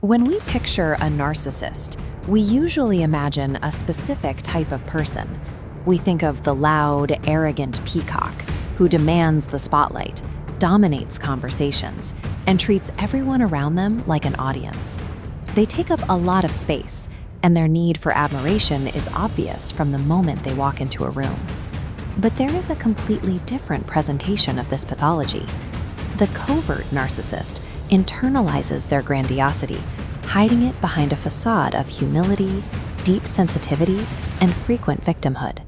When we picture a narcissist, we usually imagine a specific type of person. We think of the loud, arrogant peacock who demands the spotlight, dominates conversations, and treats everyone around them like an audience. They take up a lot of space, and their need for admiration is obvious from the moment they walk into a room. But there is a completely different presentation of this pathology. The covert narcissist internalizes their grandiosity, hiding it behind a facade of humility, deep sensitivity, and frequent victimhood.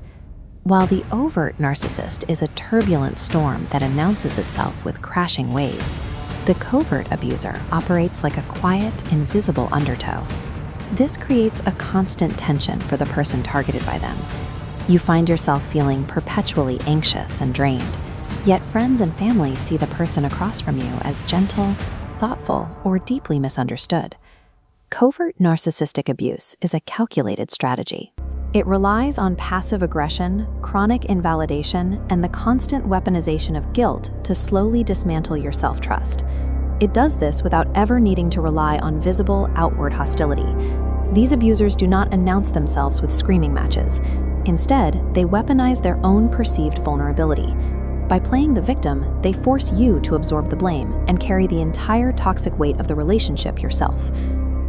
While the overt narcissist is a turbulent storm that announces itself with crashing waves, the covert abuser operates like a quiet, invisible undertow. This creates a constant tension for the person targeted by them. You find yourself feeling perpetually anxious and drained, yet friends and family see the person across from you as gentle, thoughtful, or deeply misunderstood. Covert narcissistic abuse is a calculated strategy. It relies on passive aggression, chronic invalidation, and the constant weaponization of guilt to slowly dismantle your self-trust. It does this without ever needing to rely on visible, outward hostility. These abusers do not announce themselves with screaming matches. Instead, they weaponize their own perceived vulnerability. By playing the victim, they force you to absorb the blame and carry the entire toxic weight of the relationship yourself.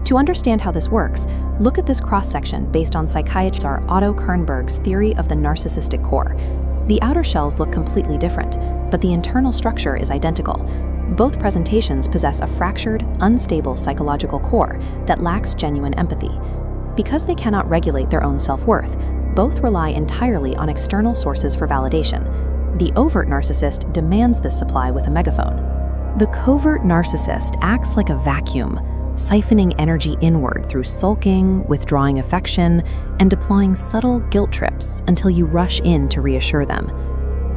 To understand how this works, look at this cross-section based on psychiatrist Otto Kernberg's theory of the narcissistic core. The outer shells look completely different, but the internal structure is identical. Both presentations possess a fractured, unstable psychological core that lacks genuine empathy. Because they cannot regulate their own self-worth, both rely entirely on external sources for validation. The overt narcissist demands this supply with a megaphone. The covert narcissist acts like a vacuum, siphoning energy inward through sulking, withdrawing affection, and deploying subtle guilt trips until you rush in to reassure them.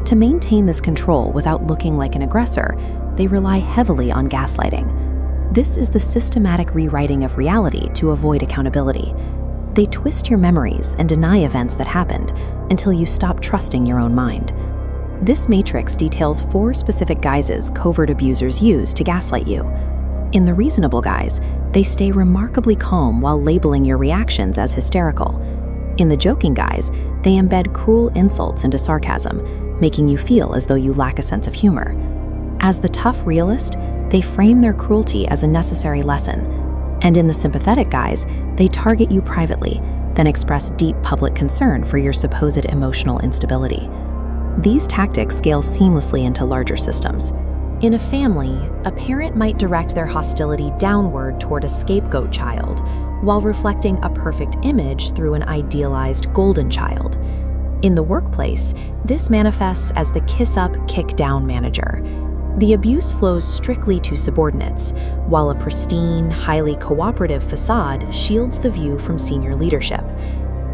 To maintain this control without looking like an aggressor, they rely heavily on gaslighting. This is the systematic rewriting of reality to avoid accountability. They twist your memories and deny events that happened until you stop trusting your own mind. This matrix details 4 specific guises covert abusers use to gaslight you. In the reasonable guise, they stay remarkably calm while labeling your reactions as hysterical. In the joking guise, they embed cruel insults into sarcasm, making you feel as though you lack a sense of humor. As the tough realist, they frame their cruelty as a necessary lesson. And in the sympathetic guise, they target you privately, then express deep public concern for your supposed emotional instability. These tactics scale seamlessly into larger systems. In a family, a parent might direct their hostility downward toward a scapegoat child, while reflecting a perfect image through an idealized golden child. In the workplace, this manifests as the kiss-up, kick-down manager. The abuse flows strictly to subordinates, while a pristine, highly cooperative facade shields the view from senior leadership.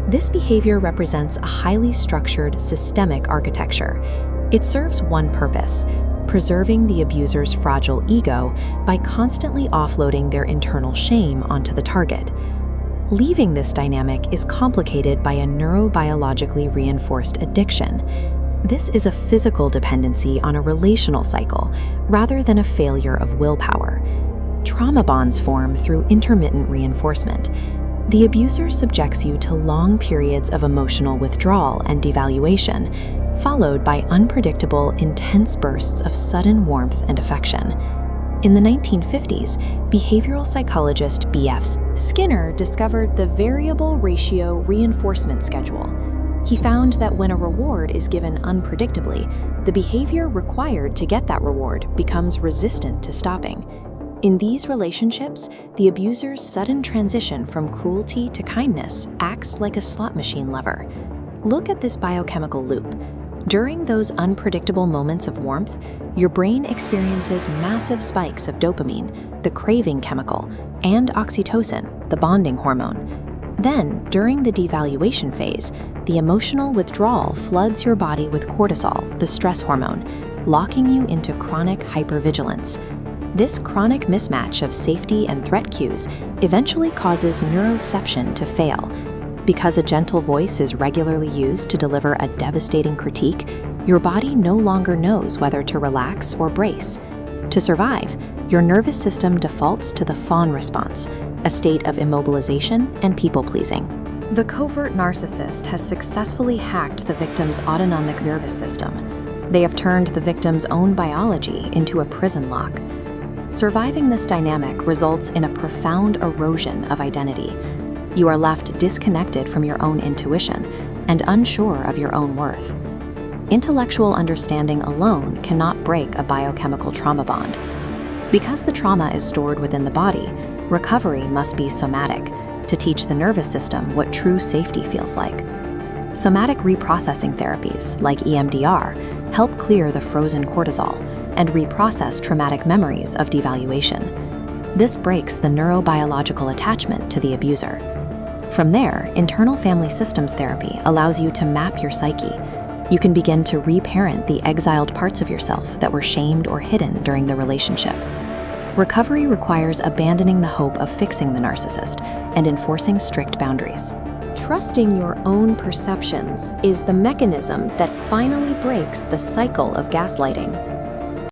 This behavior represents a highly structured, systemic architecture. It serves one purpose: preserving the abuser's fragile ego by constantly offloading their internal shame onto the target. Leaving this dynamic is complicated by a neurobiologically reinforced addiction. This is a physical dependency on a relational cycle rather than a failure of willpower. Trauma bonds form through intermittent reinforcement. The abuser subjects you to long periods of emotional withdrawal and devaluation, followed by unpredictable, intense bursts of sudden warmth and affection. In the 1950s, behavioral psychologist B.F. Skinner discovered the variable ratio reinforcement schedule. He found that when a reward is given unpredictably, the behavior required to get that reward becomes resistant to stopping. In these relationships, the abuser's sudden transition from cruelty to kindness acts like a slot machine lever. Look at this biochemical loop. During those unpredictable moments of warmth, your brain experiences massive spikes of dopamine, the craving chemical, and oxytocin, the bonding hormone. Then, during the devaluation phase, the emotional withdrawal floods your body with cortisol, the stress hormone, locking you into chronic hypervigilance. This chronic mismatch of safety and threat cues eventually causes neuroception to fail. Because a gentle voice is regularly used to deliver a devastating critique, your body no longer knows whether to relax or brace. To survive, your nervous system defaults to the fawn response, a state of immobilization and people-pleasing. The covert narcissist has successfully hacked the victim's autonomic nervous system. They have turned the victim's own biology into a prison lock. Surviving this dynamic results in a profound erosion of identity. You are left disconnected from your own intuition and unsure of your own worth. Intellectual understanding alone cannot break a biochemical trauma bond. Because the trauma is stored within the body, recovery must be somatic to teach the nervous system what true safety feels like. Somatic reprocessing therapies, like EMDR, help clear the frozen cortisol and reprocess traumatic memories of devaluation. This breaks the neurobiological attachment to the abuser. From there, internal family systems therapy allows you to map your psyche. You can begin to reparent the exiled parts of yourself that were shamed or hidden during the relationship. Recovery requires abandoning the hope of fixing the narcissist and enforcing strict boundaries. Trusting your own perceptions is the mechanism that finally breaks the cycle of gaslighting.